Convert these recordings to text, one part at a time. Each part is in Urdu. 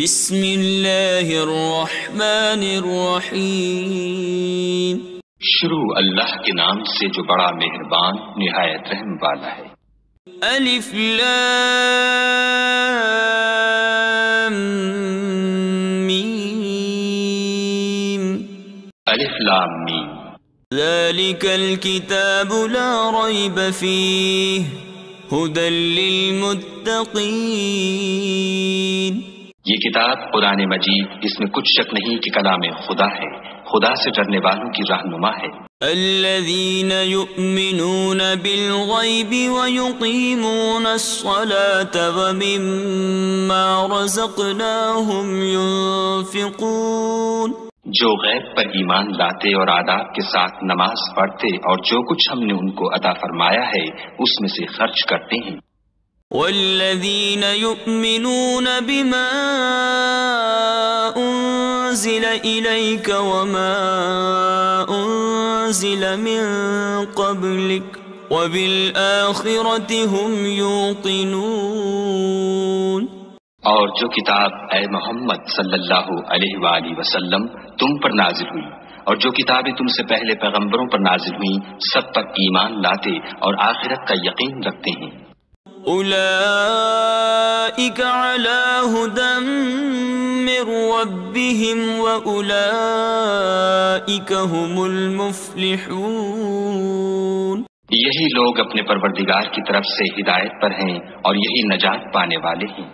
بسم اللہ الرحمن الرحیم۔ شروع اللہ کے نام سے جو بڑا مہربان نہایت رحم والا ہے۔ الف لام میم۔ الف لام میم۔ ذلك الكتاب لا ريب فيه هدى للمتقين۔ یہ کتاب قرآن مجید، اس میں کچھ شک نہیں کہ کلام خدا ہے، خدا سے ڈرنے والوں کی رہنما ہے۔ الذين يؤمنون بالغيب ويقيمون الصلاة ومما رزقناهم ينفقون۔ جو غیب پر ایمان لاتے اور آداب کے ساتھ نماز پڑھتے اور جو کچھ ہم نے ان کو عطا فرمایا ہے اس میں سے خرچ کرتے ہیں۔ والذین یؤمنون بما انزل الیک وما انزل من قبلک وبالآخرة هم یوقنون۔ اور جو کتاب اے محمد صلی اللہ علیہ وآلہ وسلم تم پر نازل ہوئی اور جو کتابیں تم سے پہلے پیغمبروں پر نازل ہوئیں سب پر ایمان لاتے اور آخرت کا یقین رکھتے ہیں۔ اولئک علی ھدی من ربہم واولئک هم المفلحون۔ یہی لوگ اپنے پروردگار کی طرف سے ہدایت پر ہیں اور یہی نجات پانے والے ہیں۔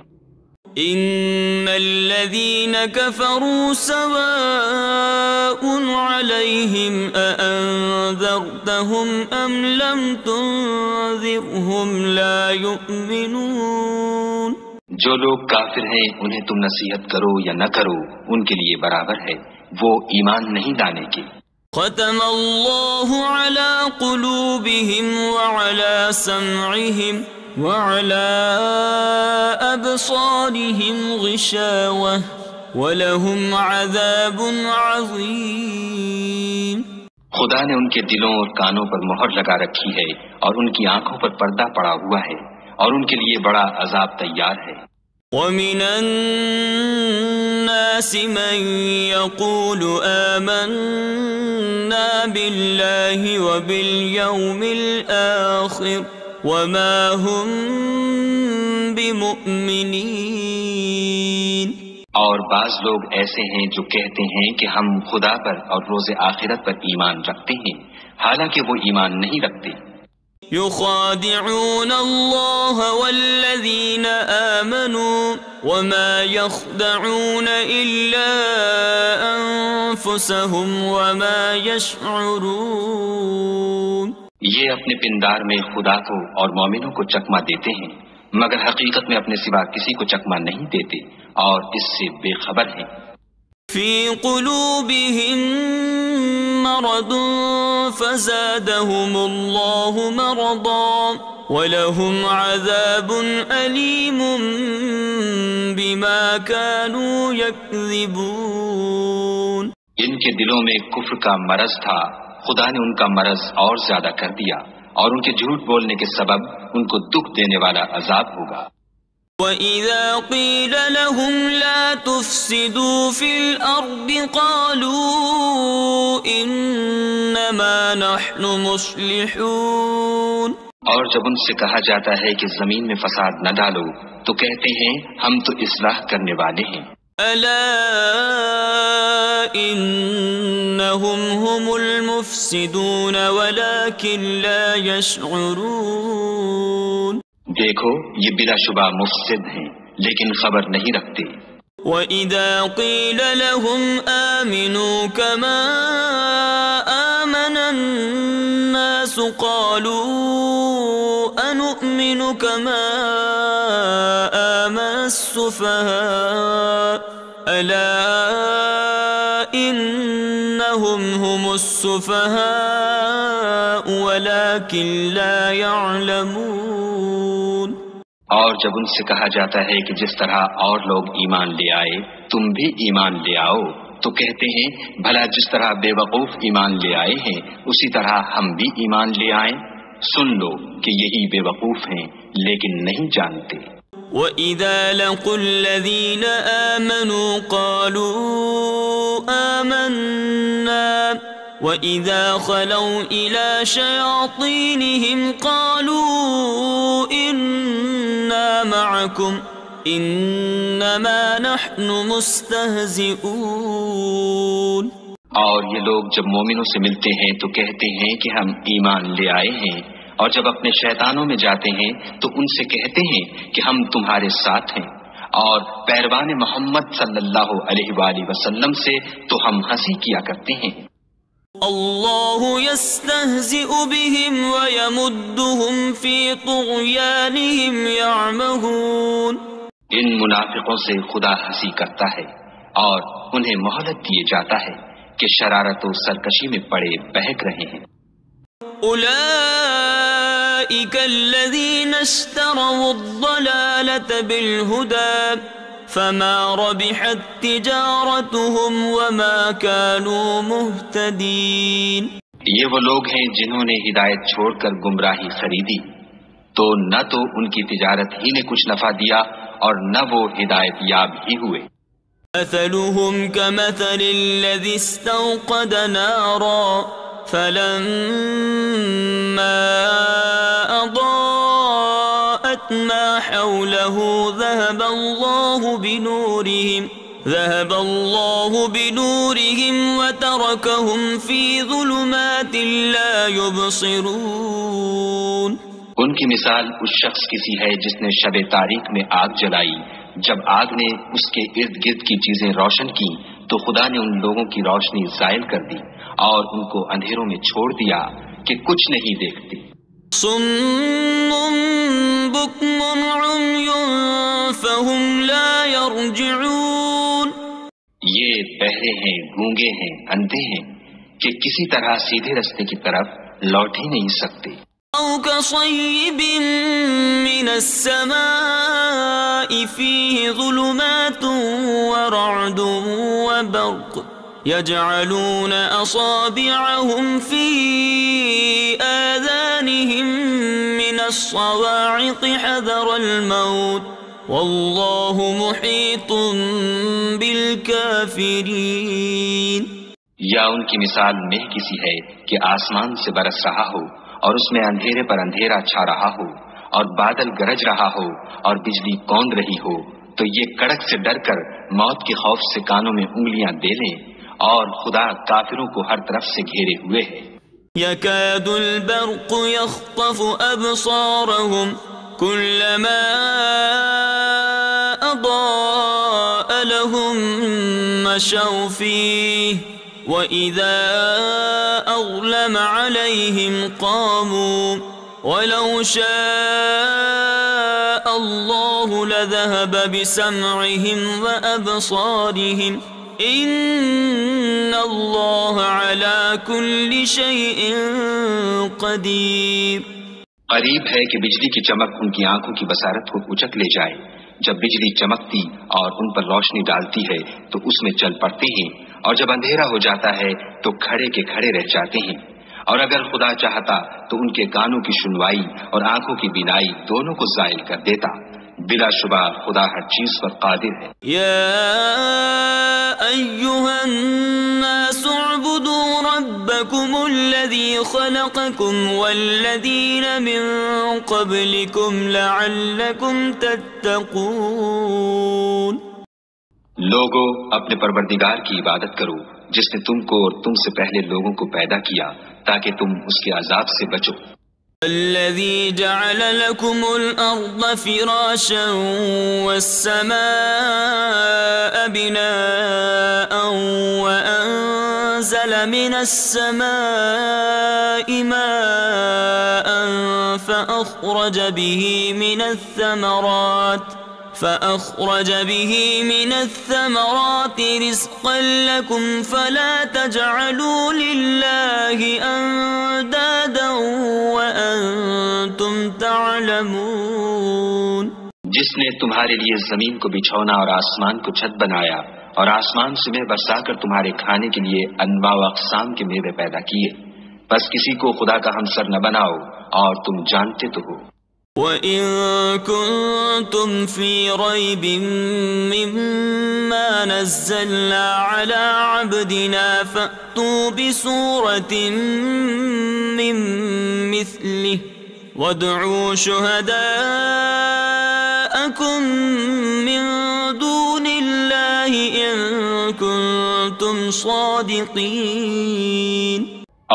ان الذين كفروا سواء عليهم أأنذرتهم ام لم تنذرهم لا يؤمنون۔ جو لوگ کافر ہیں انہیں تم نصیحت کرو یا نہ کرو ان کے لیے برابر ہے، وہ ایمان نہیں لانے کے۔ ختم اللہ على قلوبهم وعلى سمعهم وعلى أبصارهم غشاوة ولهم عذاب عظيم۔ خدا نے ان کے دلوں اور کانوں پر مہر لگا رکھی ہے اور ان کی آنکھوں پر پردہ پڑا ہوا ہے اور ان کے لیے بڑا عذاب تیار ہے۔ وَمِنَ النَّاسِ مَن يَقُولُ آمَنَّا بِاللَّهِ وَبِالْيَوْمِ الْآخِرِ وَمَا هُمْ بِمُؤْمِنِينَ۔ اور بعض لوگ ایسے ہیں جو کہتے ہیں کہ ہم خدا پر اور روز آخرت پر ایمان رکھتے ہیں، حالانکہ وہ ایمان نہیں رکھتے۔ يخادعون الله والذين آمنوا وما يخدعون إلا أنفسهم وما يشعرون۔ یہ اپنے پندار میں خدا کو اور مومنوں کو چکما دیتے ہیں مگر حقیقت میں اپنے سوا کسی کو چکما نہیں دیتے اور اس سے بے خبر ہیں۔ فی قلوبہم مرض فزادہم اللہ مرضا ولہم عذاب علیم بما كانوا یکذبون۔ ان کے دلوں میں کفر کا مرض تھا، خدا نے ان کا مرض اور زیادہ کر دیا اور ان کے جھوٹ بولنے کے سبب ان کو دکھ دینے والا عذاب ہوگا۔ وَإِذَا قِيلَ لَهُمْ لَا تُفْسِدُوا فِي الْأَرْضِ قَالُوا إِنَّمَا نَحْنُ مُصْلِحُونَ۔ اور جب ان سے کہا جاتا ہے کہ زمین میں فساد نہ ڈالو تو کہتے ہیں ہم تو اصلاح کرنے والے ہیں۔ أَلَا إِنَّهُمْ هُمُ الْمُفْسِدُونَ وَلَكِنْ لَا يَشْعُرُونَ۔ دیکھو یہ بلا شبہ مفسد ہیں لیکن خبر نہیں رکھتے۔ وَإِذَا قِيلَ لَهُمْ آمِنُوا كَمَا آمَنَ النَّاسُ قَالُوا أَنُؤْمِنُ كَمَا آمَنَ السُّفَهَاءُ أَلَا إِنَّهُمْ هُمُ السُّفَهَاءُ وَلَكِنْ لَا يَعْلَمُونَ۔ اور جب ان سے کہا جاتا ہے کہ جس طرح اور لوگ ایمان لے آئے تم بھی ایمان لے آؤ تو کہتے ہیں بھلا جس طرح بے وقوف ایمان لے آئے ہیں اسی طرح ہم بھی ایمان لے آئیں۔ سن لو کہ یہی بے وقوف ہیں لیکن نہیں جانتے۔ وَإِذَا لَقُوا الَّذِينَ آمَنُوا قَالُوا آمَنَّا وَإِذَا خَلَوْا إِلَى شَيَاطِينِهِمْ قَالُوا إِنَّا مَعَكُمْ إِنَّمَا نَحْنُ مُسْتَهْزِئُونَ۔ اور یہ لوگ جب مومنوں سے ملتے ہیں تو کہتے ہیں کہ ہم ایمان لے آئے ہیں، اور جب اپنے شیطانوں میں جاتے ہیں تو ان سے کہتے ہیں کہ ہم تمہارے ساتھ ہیں، اور پیروان محمد صلی اللہ علیہ وآلہ وسلم سے تو ہم ہنسی کیا کرتے ہیں۔ اللہ یستہزئ بہم ویمدہم فی طغیانہم یعمہون۔ ان منافقوں سے خدا ہنسی کرتا ہے اور انہیں مہلت دیے جاتا ہے کہ شرارت و سرکشی میں پڑے بہک رہے ہیں۔ اولئک الذین اشتروا الضلالة بالہدى فما ربحت تجارتهم وما كانوا مهتدین۔ یہ وہ لوگ ہیں جنہوں نے ہدایت چھوڑ کر گمراہی خریدی، تو نہ تو ان کی تجارت ہی نے کچھ نفع دیا اور نہ وہ ہدایت یاب ہی ہوئے۔ مثلهم كمثل الذي استوقد نارا فلما أضاءت ما حوله ذهب الله بنورهم وتركهم في ظلمات لا يبصرون۔ ان کی مثال اس شخص کی سی ہے جس نے شب تاریک میں آگ جلائی، جب آگ نے اس کے ارد گرد کی چیزیں روشن کی تو خدا نے ان لوگوں کی روشنی زائل کر دی اور ان کو اندھیروں میں چھوڑ دیا کہ کچھ نہیں دیکھتے۔ صم بکم عمی فہم لا یرجعون۔ یہ بہرے ہیں، گونگے ہیں، اندھے ہیں کہ کسی طرح سیدھے رستے کی طرف لوٹ ہی نہیں سکتے۔ او کصیب من السماء فیہ ظلمات ورعد وبرق يجعلون أصابعهم في آذانهم من الصواعق حذر الموت والله محيط بالكافرين۔ یا ان کی مثال میں کسی ہے کہ آسمان سے برس رہا ہو اور اس میں اندھیرے پر اندھیرا چھا رہا ہو اور بادل گرج رہا ہو اور بجلی کوند رہی ہو، تو یہ کڑک سے ڈر کر موت کے خوف سے کانوں میں انگلیاں دے لیں، اور خدا کافروں کو ہر طرف سے گھیرے ہوئے ہے۔ یکاد البرق یخطف ابصارهم كلما اضاء لهم مشوا فيه وإذا أظلم عليهم قاموا ولو شاء الله لذهب بسمعهم وأبصارهم ان اللہ علی کل شیء قدیر۔ قریب ہے کہ بجلی کی چمک ان کی آنکھوں کی بصارت کو اچک لے جائے۔ جب بجلی چمکتی اور ان پر روشنی ڈالتی ہے تو اس میں چل پڑتے ہیں، اور جب اندھیرا ہو جاتا ہے تو کھڑے کے کھڑے رہ جاتے ہیں۔ اور اگر خدا چاہتا تو ان کے کانوں کی سنوائی اور آنکھوں کی بینائی دونوں کو زائل کر دیتا۔ بلا شبہ خدا ہر چیز پر قادر ہے۔ یا ایھا الناس اعبدوا ربکم الذی خلقکم والذین من قبلکم لعلکم تتقون۔ لوگو اپنے پروردگار کی عبادت کرو جس نے تم کو اور تم سے پہلے لوگوں کو پیدا کیا تاکہ تم اس کے عذاب سے بچو۔ الذي جعل لكم الأرض فراشا والسماء بناء وأنزل من السماء ماء فأخرج به من الثمرات رزقا لكم فلا تجعلوا لله أندادا وأنتم تعلمون۔ جس نے تمہارے لیے زمین کو بچھونا اور آسمان کو چھت بنایا اور آسمان سے میوے برسا کر تمہارے کھانے کے لیے انواع و اقسام کے میوے پیدا کیے، بس کسی کو خدا کا ہمسر نہ بناؤ اور تم جانتے تو ہو۔ وَإِن كُنتُمْ فِي رَيْبٍ مِّمَّا نَزَّلْنَا عَلَىٰ عَبْدِنَا فَأْتُوا بِسُورَةٍ مِّن مِّثْلِهِ وَادْعُوا شُهَدَاءَكُم مِّن دُونِ اللَّهِ إِن كُنتُمْ صَادِقِينَ۔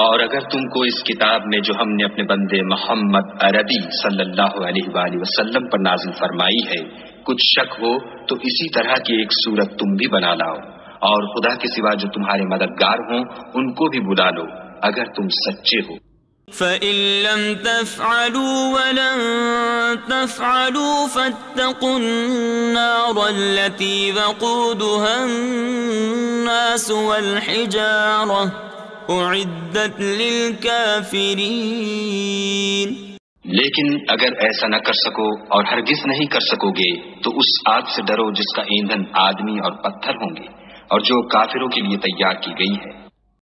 اور اگر تم کو اس کتاب میں جو ہم نے اپنے بندے محمد عربی صلی اللہ علیہ وآلہ وسلم پر نازل فرمائی ہے کچھ شک ہو تو اسی طرح کی ایک صورت تم بھی بنا لاؤ، اور خدا کے سوا جو تمہارے مددگار ہوں ان کو بھی بلا لو اگر تم سچے ہو۔ فَإِن لَّمْ تَفْعَلُوا وَلَن تَفْعَلُوا فَاتَّقُوا النَّارَ الَّتِي وَقُودُهَا النَّاسُ وَالْحِجَارَةُ اعدت للکافرین۔ لیکن اگر ایسا نہ کر سکو اور ہرگز نہیں کر سکو گے تو اس آگ سے ڈرو جس کا ایندھن آدمی اور پتھر ہوں گے اور جو کافروں کے لیے تیار کی گئی ہے۔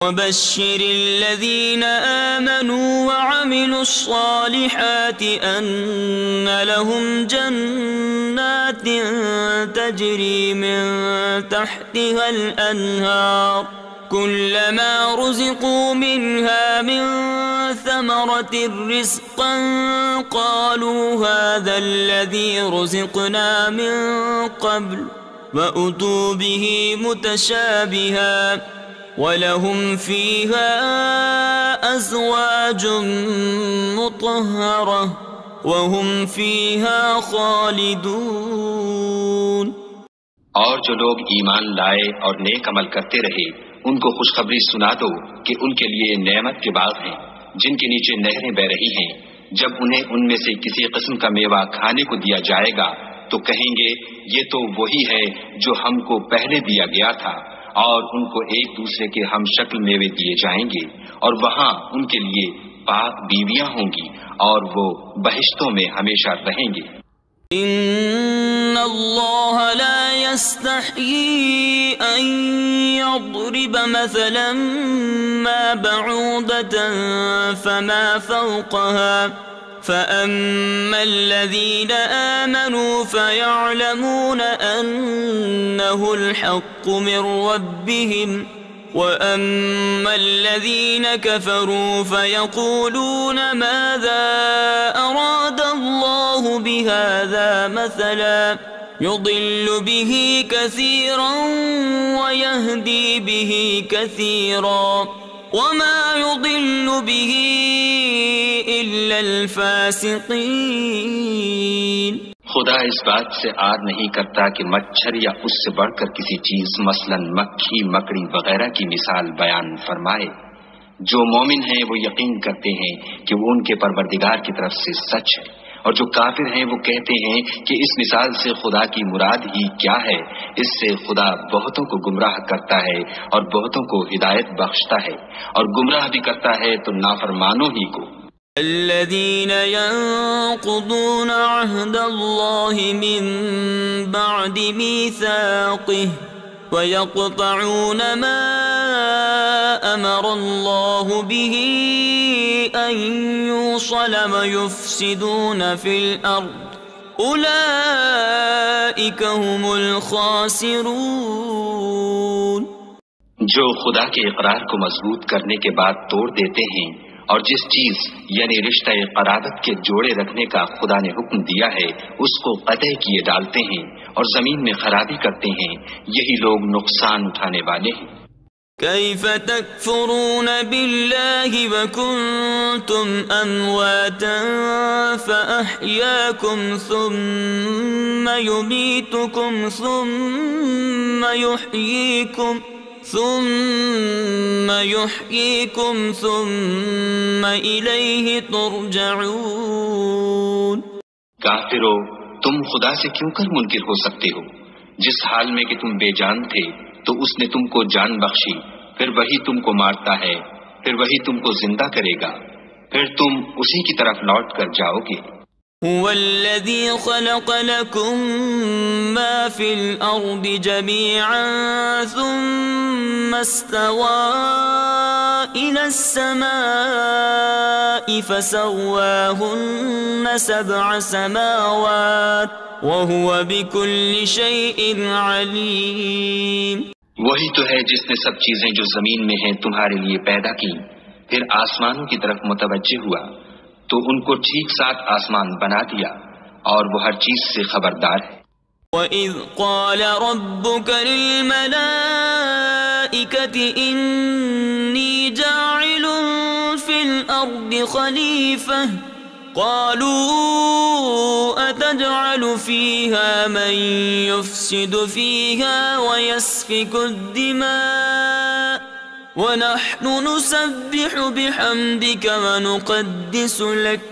وَبَشِّرِ الَّذِينَ آمَنُوا وَعَمِلُوا الصَّالِحَاتِ أَنَّ لَهُمْ جَنَّاتٍ تَجْرِي مِن تَحْتِهَا الْأَنْهَارُ كلما رزقوا منها من ثمرة رزقا قالوا هذا الذي رزقنا من قبل وأتوا به متشابها ولهم فيها أزواج مطهرة وهم فيها خالدون۔ اور جو لوگ ایمان لائے اور نیک عمل کرتے رہے ان کو خوشخبری سنا دو کہ ان کے لیے نعمت کے باغ ہیں جن کے نیچے نہریں بہ رہی ہیں، جب انہیں ان میں سے کسی قسم کا میوہ کھانے کو دیا جائے گا تو کہیں گے یہ تو وہی ہے جو ہم کو پہلے دیا گیا تھا، اور ان کو ایک دوسرے کے ہم شکل میوے دیے جائیں گے اور وہاں ان کے لیے پاک بیویاں ہوں گی اور وہ بہشتوں میں ہمیشہ رہیں گے۔ ان اللہ لا يستحيي ان يضرب مثلا ما بعوضة فما فوقها فأما الذين آمنوا فيعلمون أنه الحق من ربهم وَأَمَّا الَّذِينَ كَفَرُوا فَيَقُولُونَ مَاذَا أَرَادَ اللَّهُ بِهَذَا مَثَلًا يُضِلُّ بِهِ كَثِيرًا وَيَهْدِي بِهِ كَثِيرًا وَمَا يُضِلُّ بِهِ إِلَّا الْفَاسِقِينَ۔ خدا اس بات سے عار نہیں کرتا کہ مچھر یا اس سے بڑھ کر کسی چیز مثلا مکھی مکڑی وغیرہ کی مثال بیان فرمائے۔ جو مومن ہیں وہ یقین کرتے ہیں کہ وہ ان کے پروردگار کی طرف سے سچ ہے، اور جو کافر ہیں وہ کہتے ہیں کہ اس مثال سے خدا کی مراد ہی کیا ہے۔ اس سے خدا بہتوں کو گمراہ کرتا ہے اور بہتوں کو ہدایت بخشتا ہے، اور گمراہ بھی کرتا ہے تو نافرمانوں ہی کو۔ الذين ينقضون عهد الله من بعد ميثاقه ويقطعون ما أمر الله به أن يوصل ويفسدون في الأرض أولئك هم الخاسرون۔ جو خدا کے اقرار کو مضبوط کرنے کے بعد توڑ دیتے ہیں اور جس چیز یعنی رشتہ قرابت کے جوڑے رکھنے کا خدا نے حکم دیا ہے اس کو قطع کیے ڈالتے ہیں اور زمین میں خرابی کرتے ہیں، یہی لوگ نقصان اٹھانے والے ہیں۔ كيف تكفرون بالله وكنتم أمواتا فأحياكم ثم يميتكم ثم يحييكم ثم إليه ترجعون۔ کافرو، تم خدا سے کیوں کر منکر ہو سکتے ہو؟ جس حال میں کہ تم بے جان تھے تو اس نے تم کو جان بخشی، پھر وہی تم کو مارتا ہے، پھر وہی تم کو زندہ کرے گا، پھر تم اسی کی طرف لوٹ کر جاؤ گے۔ هو الذي خلق لكم ما في الأرض جميعا ثم استوى إلى السماء فسواهن 7 سماوات وهو بكل شيء عليم. وہی تو ہے جس نے سب چیزیں جو زمین میں ہیں تمہارے لیے پیدا کی، پھر آسمانوں کی طرف متوجہ ہوا تو ان کو ٹھیک ساتھ آسمان بنا دیا، اور وہ ہر چیز سے خبردار ہے. وَإِذْ قَالَ رَبُّكَ لِلْمَلَائِكَةِ إِنِّي جَاعِلٌ فِي الْأَرْضِ خَلِيفَةً قَالُوا أَتَجْعَلُ فِيهَا مَن يُفْسِدُ فِيهَا وَيَسْفِكُ الدِّمَاءَ وَنَحْنُ نُسَبِّحُ بِحَمْدِكَ وَنُقَدِّسُ لَكَ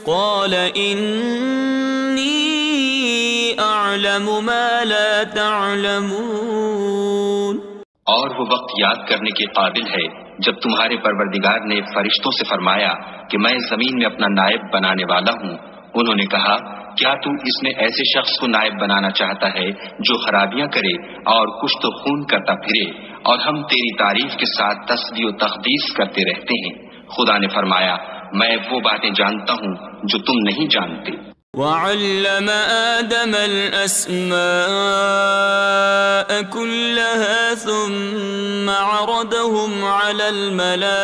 قَالَ إِنِّي أَعْلَمُ مَا لَا تَعْلَمُونَ. اور وہ وقت یاد کرنے کے قابل ہے جب تمہارے پروردگار نے فرشتوں سے فرمایا کہ میں زمین میں اپنا نائب بنانے والا ہوں. انہوں نے کہا کیا تو اس میں ایسے شخص کو نائب بنانا چاہتا ہے جو خرابیاں کرے اور کشت و خون کرتا پھرے، اور ہم تیری تعریف کے ساتھ تسبیح و تقدیس کرتے رہتے ہیں. خدا نے فرمایا میں وہ باتیں جانتا ہوں جو تم نہیں جانتے. وَعَلَّمَ آدَمَ الْأَسْمَاءَ كُلَّهَا ثُمَّ عَرَضَهُمْ عَلَى الْمَلَائِكَةِ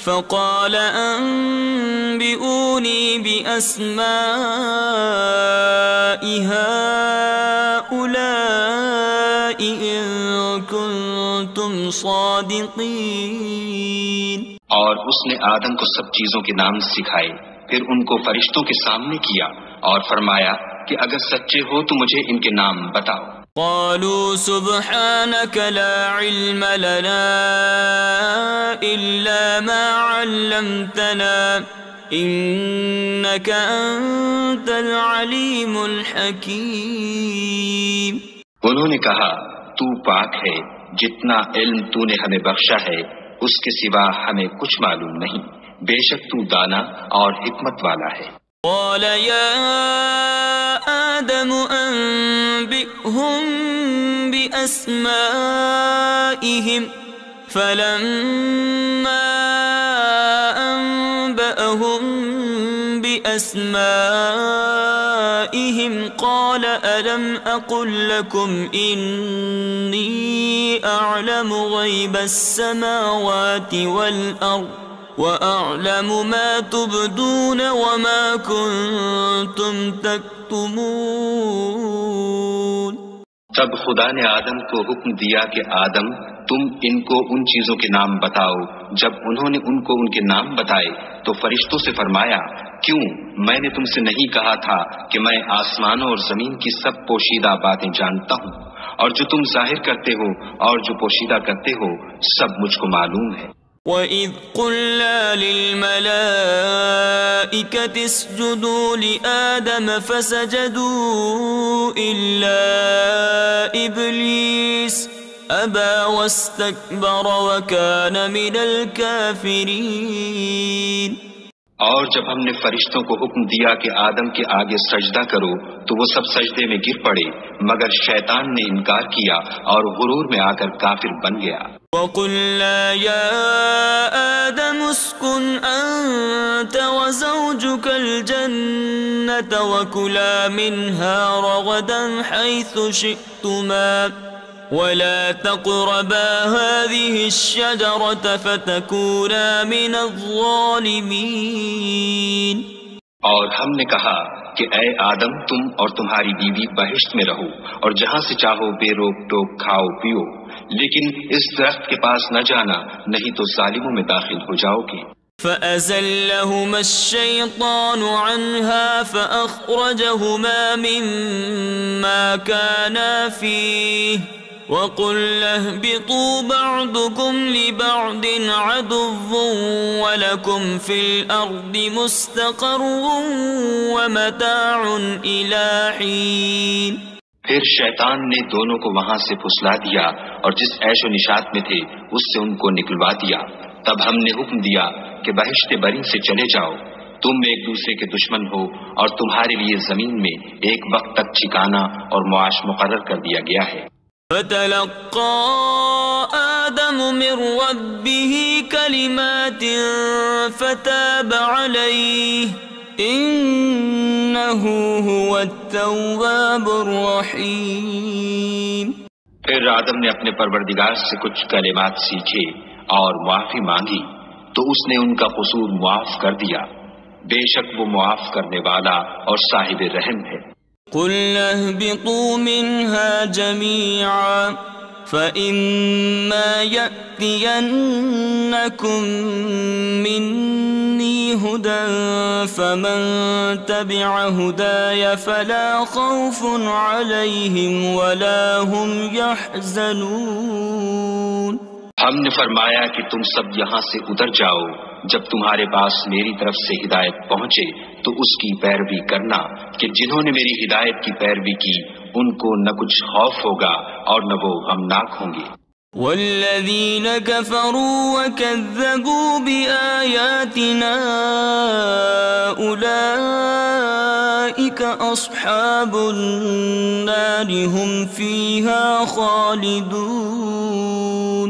فَقَالَ أَنبِئُونِي بِأَسْمَاءِ هَؤُلَاءِ إِن كُنتُمْ صَادِقِينَ. اور اس نے آدم کو سب چیزوں کے نام سکھائے، پھر ان کو فرشتوں کے سامنے کیا اور فرمایا کہ اگر سچے ہو تو مجھے ان کے نام بتاؤ. قالوا سبحانك لا علم لنا إلا ما علمتنا إنك أنت العليم الحكيم. انہوں نے کہا تو پاک ہے، جتنا علم تو نے ہمیں بخشا ہے اس کے سوا ہمیں کچھ معلوم نہیں، بے شک تو دانا اور حکمت والا ہے. قال يا آدم أنبئهم بأسمائهم فلما أنبأهم بأسمائهم قال ألم أقل لكم إني أعلم غيب السماوات والأرض وَأَعْلَمُ مَا تُبْدُونَ وَمَا كُنْتُمْ تَكْتُمُونَ. تب خدا نے آدم کو حکم دیا کہ آدم تم ان کو ان چیزوں کے نام بتاؤ. جب انہوں نے ان کو ان کے نام بتائے تو فرشتوں سے فرمایا کیوں میں نے تم سے نہیں کہا تھا کہ میں آسمانوں اور زمین کی سب پوشیدہ باتیں جانتا ہوں، اور جو تم ظاہر کرتے ہو اور جو پوشیدہ کرتے ہو سب مجھ کو معلوم ہے. وَإِذْ قُلْنَا لِلْمَلَائِكَةِ اسْجُدُوا لِآدَمَ فَسَجَدُوا إِلَّا إِبْلِيسَ أَبَى وَاسْتَكْبَرَ وَكَانَ مِنَ الْكَافِرِينَ. اور جب ہم نے فرشتوں کو حکم دیا کہ آدم کے آگے سجدہ کرو تو وہ سب سجدے میں گر پڑے، مگر شیطان نے انکار کیا اور غرور میں آ کر کافر بن گیا. وَقُلْنَا يَا آدَمُ اسْكُنْ أَنْتَ وَزَوْجُكَ الْجَنَّةَ وَكُلَا مِنْهَا رَغَدًا حَيْثُ شِئْتُمَا وَلَا تَقْرَبَا هَذِهِ الشَّجَرَةَ فَتَكُونَا مِنَ الظَّالِمِينَ. اور ہم نے کہا کہ اے آدم تم اور تمہاری بیوی بہشت میں رہو اور جہاں سے چاہو بے روک ٹوک کھاؤ پیو، لیکن اس درخت کے پاس نہ جانا نہیں تو ظالموں میں داخل ہو جاؤ گے. فَأَزَلَّهُمَا الشَّيْطَانُ عَنْهَا فَأَخْرَجَهُمَا مِمَّا كَانَا فِيهِ وَقُلْنَا اهْبِطُوا بَعْضُكُمْ لِبَعْضٍ عَدُوٌّ وَلَكُمْ فِي الْأَرْضِ مُسْتَقَرٌّ وَمَتَاعٌ إِلَى حِينٍ. پھر شیطان نے دونوں کو وہاں سے پھسلا دیا اور جس عیش و نشاط میں تھے اس سے ان کو نکلوا دیا. تب ہم نے حکم دیا کہ بہشت بری سے چلے جاؤ، تم ایک دوسرے کے دشمن ہو اور تمہارے لیے زمین میں ایک وقت تک ٹھکانا اور معاش مقرر کر دیا گیا ہے۔ فتلقى آدم من ربه كلمات فتاب عليه إنه هو التواب الرحيم۔ پھر آدم نے اپنے پروردگار سے کچھ کلمات سیکھے اور معافی مانگی تو اس نے ان کا قصور معاف کر دیا، بے شک وہ معاف کرنے والا اور صاحب رحم ہے۔ قُلْنَا اهْبِطُوا مِنْهَا جَمِيعًا فَإِمَّا يَأْتِيَنَّكُمْ مِنِّي هُدًى فَمَنْ تَبِعَ هُدَايَ فَلَا خَوْفٌ عَلَيْهِمْ وَلَا هُمْ يَحْزَنُونَ۔ ہم نے فرمایا کہ تم سب یہاں سے اتر جاؤ، جب تمہارے پاس میری طرف سے ہدایت پہنچے تو اس کی پیروی کرنا کہ جنہوں نے میری ہدایت کی پیروی کی ان کو نہ کچھ خوف ہوگا اور نہ وہ غمناک ہوں گے۔ والذین کفروا وکذبوا بآیاتنا اولئک اصحاب النار هم فیہا خالدون۔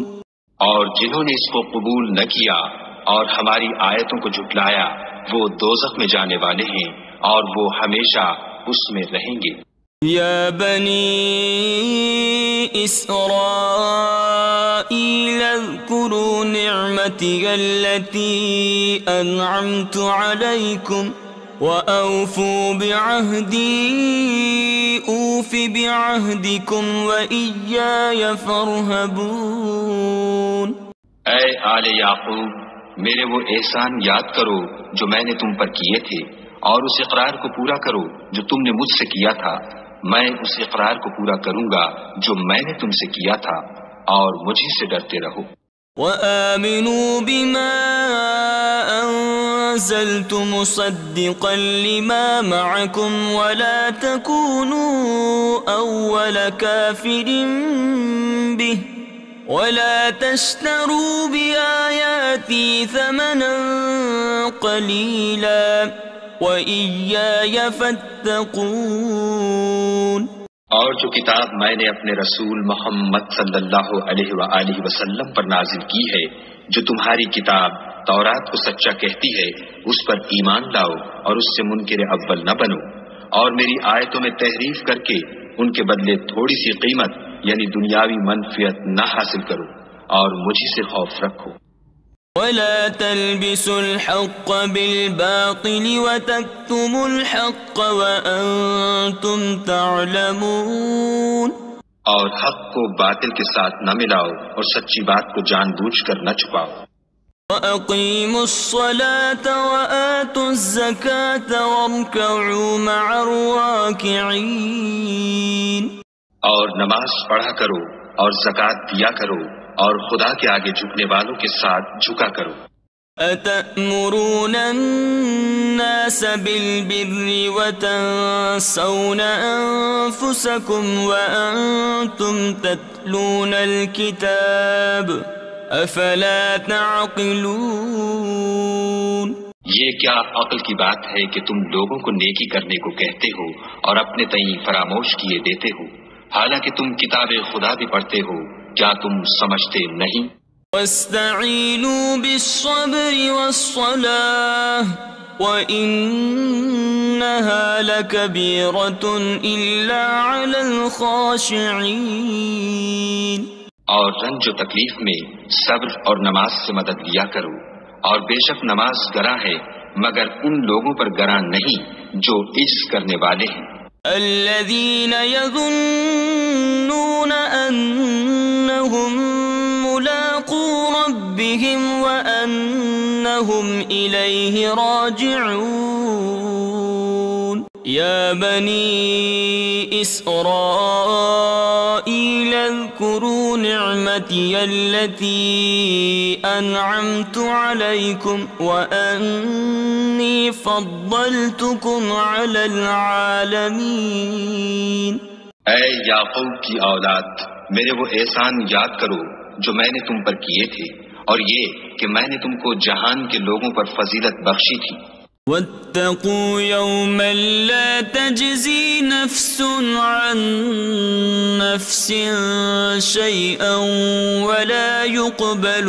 اور جنہوں نے اس کو قبول نہ کیا اور ہماری آیتوں کو جھٹلایا وہ دوزخ میں جانے والے ہیں اور وہ ہمیشہ اس میں رہیں گے۔ یا بنی اسرائیل اذکروا نعمتی التي انعمت علیکم وَأَوْفُوا بِعَهْدِي أُوفِ بِعَهْدِكُمْ وَإِيَّايَ فَارْهَبُونِ۔ اے آل یعقوب، میرے وہ احسان یاد کرو جو میں نے تم پر کیے تھے اور اس اقرار کو پورا کرو جو تم نے مجھ سے کیا تھا، میں اس اقرار کو پورا کروں گا جو میں نے تم سے کیا تھا، اور مجھے سے ڈرتے رہو۔ وَآمِنُوا بِمَا أَنزَلْتُ مُصَدِّقًا لِمَا مَعَكُمْ وَلَا تَكُونُوا أَوَّلَ كَافِرٍ بِهِ وَلَا تَشْتَرُوا بِآيَاتِي ثَمَنًا قَلِيلًا وَإِيَّايَ فَاتَّقُونِ۔ اور جو کتاب میں نے اپنے رسول محمد صلی اللہ علیہ وآلہ وسلم پر نازل کی ہے، جو تمہاری کتاب تورات کو سچا کہتی ہے، اس پر ایمان لاؤ اور اس سے منکر اول نہ بنو، اور میری آیتوں میں تحریف کر کے ان کے بدلے تھوڑی سی قیمت یعنی دنیاوی منفعت نہ حاصل کرو، اور مجھے سے خوف رکھو۔ وَلَا تَلْبِسُوا الْحَقَّ بِالْبَاطِلِ وَتَكْتُمُوا الْحَقَّ وَأَنْتُمْ تَعْلَمُونَ۔ اور حق کو باطل کے ساتھ نہ ملاؤ اور سچی بات کو جان بوجھ کر نہ چھپاؤ۔ وَأَقِيمُوا الصَّلَاةَ وَآتُوا الزَّكَاةَ وَارْكَعُوا مَعَ الرَّاكِعِينَ۔ اور نماز پڑھا کرو اور زکوٰۃ دیا کرو اور خدا کے آگے جھکنے والوں کے ساتھ جھکا کرو۔ أَتَأْمُرُونَ النَّاسَ بِالْبِرِّ وَتَنْسَوْنَ أَنفُسَكُمْ وَأَنْتُمْ تَتْلُونَ الْكِتَابَ أَفَلَا تَعْقِلُونَ۔ یہ کیا عقل کی بات ہے کہ تم لوگوں کو نیکی کرنے کو کہتے ہو اور اپنے تئیں فراموش کیے دیتے ہو، حالانکہ تم کتاب خدا بھی پڑھتے ہو، کیا تم سمجھتے نہیں؟ وَاسْتَعِینُوا بِالصَّبْرِ وَالصَّلَاةِ وَإِنَّهَا لَكَبِیرَةٌ إِلَّا عَلَى الْخَاشِعِینَ۔ اور رنج و تکلیف میں صبر اور نماز سے مدد لیا کرو، اور بے شک نماز گراں ہے مگر ان لوگوں پر گراں نہیں جو عجز کرنے والے ہیں۔ الذین یظنون انہم ملاقو ربہم وانہم الیہ راجعون۔ یا بنی اسرائیل اذکروا نعمتی التي انعمت علیکم وانی فضلتکم علی العالمین۔ اے یعقوب کی اولاد، میرے وہ احسان یاد کرو جو میں نے تم پر کیے تھے، اور یہ کہ میں نے تم کو جہان کے لوگوں پر فضیلت بخشی تھی۔ واتقوا يوما لا تجزي نفس عن نفس شيئا ولا يقبل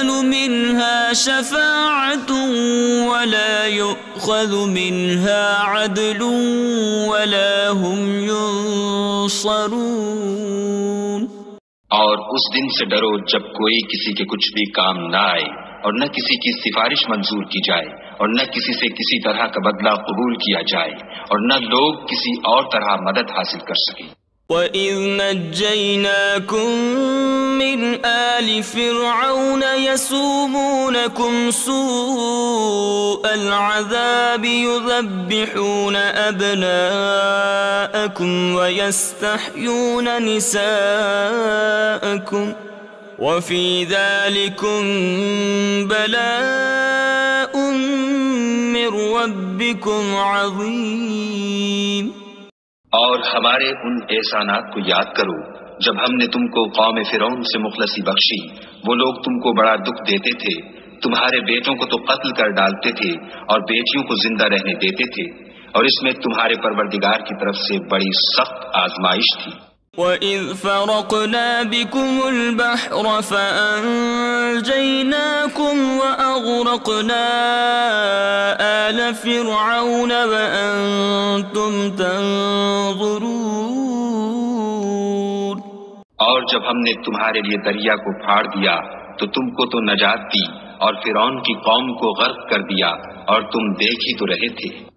منها شفاعة ولا يؤخذ منها عدل ولا هم ينصرون۔ اور اس دن سے ڈرو جب کوئی کسی کے کچھ بھی کام نہ آئے اور نہ کسی کی سفارش منظور کی جائے اور نہ کسی سے کسی طرح کا بدلہ قبول کیا جائے اور نہ لوگ کسی اور طرح مدد حاصل کر سکیں۔ وَإِذْ نَجَّيْنَاكُمْ مِنْ آلِ فِرْعَوْنَ يَسُومُونَكُمْ سُوءَ الْعَذَابِ يُذَبِّحُونَ أَبْنَاءَكُمْ وَيَسْتَحْيُونَ نِسَاءَكُمْ وَفِي ذَلِكُمْ بَلَاءٌ مِّن رَّبِّكُمْ عَظِيمٌ۔ اور ہمارے ان احسانات کو یاد کرو جب ہم نے تم کو قوم فرعون سے مخلصی بخشی۔ وہ لوگ تم کو بڑا دکھ دیتے تھے، تمہارے بیٹوں کو تو قتل کر ڈالتے تھے اور بیٹیوں کو زندہ رہنے دیتے تھے، اور اس میں تمہارے پروردگار کی طرف سے بڑی سخت آزمائش تھی۔ وَإِذْ فَرَقْنَا بِكُمُ الْبَحْرَ فَأَنْجَيْنَاكُمْ وَأَغْرَقْنَا آلَ فِرْعَوْنَ وَأَنْتُمْ تَنْظُرُونَ۔ اور جب ہم نے تمہارے لیے دریا کو پھاڑ دیا تو تم کو تو نجات دی اور فرعون کی قوم کو غرق کر دیا اور تم دیکھ ہی تو رہے تھے۔